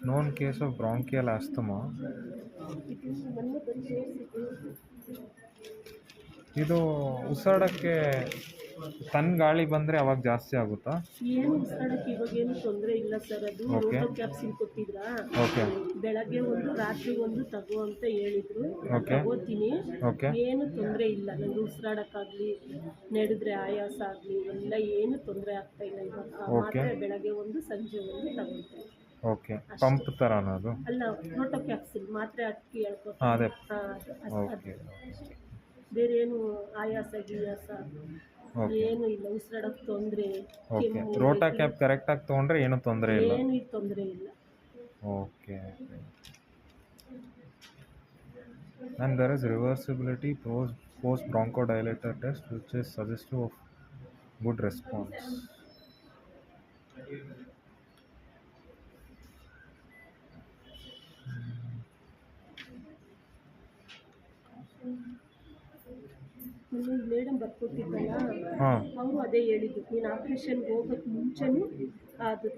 known case of bronchial asthma. ಇದು ಮೊನ್ನೆ ಬಂದು ತೋರಿಸಿದ್ದು. ಇದು ಉಸಿರಾಡಕ್ಕೆ ತನ್ನ ಗಾಳಿ ಬಂದರೆ ಅವಾಗ ಜಾಸ್ತಿ ಆಗುತ್ತಾ? ಏನು ಉಸಿರಾಡಕ್ಕೆ ಇವಾಗ ಏನು ತೊಂದರೆ ಇಲ್ಲ ಸರ್. ಅದು ಓಕೆ. ರೋಟೋ ಕ್ಯಾಪ್ಸಿನ್ ಕೊಟ್ಟಿದ್ರಾ, ಓಕೆ ಬೆಳಗ್ಗೆ ಒಂದು ರಾತ್ರಿ ಒಂದು ತಗೋ ಅಂತ ಹೇಳಿದ್ರು. ಓಕೆ. ತಗೋತೀನಿ, ಓಕೆ. ಏನು ತೊಂದರೆ ಇಲ್ಲ. ನನಗೆ ಉಸಿರಾಡಕ್ಕಾಗಲಿ ನಡೆದ್ರೆ ಆಯಾಸ ಆಗಲಿ ಎಲ್ಲ ಏನು ತೊಂದರೆ ಆಗ್ತಾ ಇಲ್ಲ ಇವಾಗ. ಓಕೆ. ಮಾತ್ರೆ ಬೆಳಗ್ಗೆ ಒಂದು ಸಂಜೆ ಒಂದು ತಗೊಳ್ತೇನೆ. ಓಕೆ. ಪಂಪ್ ಥರನಾ ಅದು? ಅಲ್ಲ, ರೋಟೋ ಕ್ಯಾಪ್ಸಿನ್ ಮಾತ್ರೆ ಅಕ್ಕಿ ಹೇಳ್ಕೊತ. ಅದೇ. ಅದು ಓಕೆ. ಬೇರೆ ಏನು ಆಯಾಸ ಗಿಯಾಸ ಓಕೆ. ಏನು ಇಲ್ಲ. ಉಸಿರಾಡಕ್ಕೆ ತೊಂದರೆ, ಓಕೆ. ರೋಟಾ ಕ್ಯಾಪ್ ಕರೆಕ್ಟಾಗಿ ತೊಗೊಂಡ್ರೆ ಏನೂ ತೊಂದರೆ ಇಲ್ಲ. ಏನು ತೊಂದರೆ ಇಲ್ಲ. Okay. And there is reversibility post bronchodilator test which is suggestive of good response. Madam ಬರ್ಕೊಟ್ಟಿದ್ದಲ್ಲ, ಹಾಂ. ಅವರು ಅದೇ ಹೇಳಿದ್ದು, ನೀನು ಆಪ್ರೇಷನ್ಗೆ ಹೋಗೋಕ್ಕೆ ಮುಂಚೆನೂ ಅದು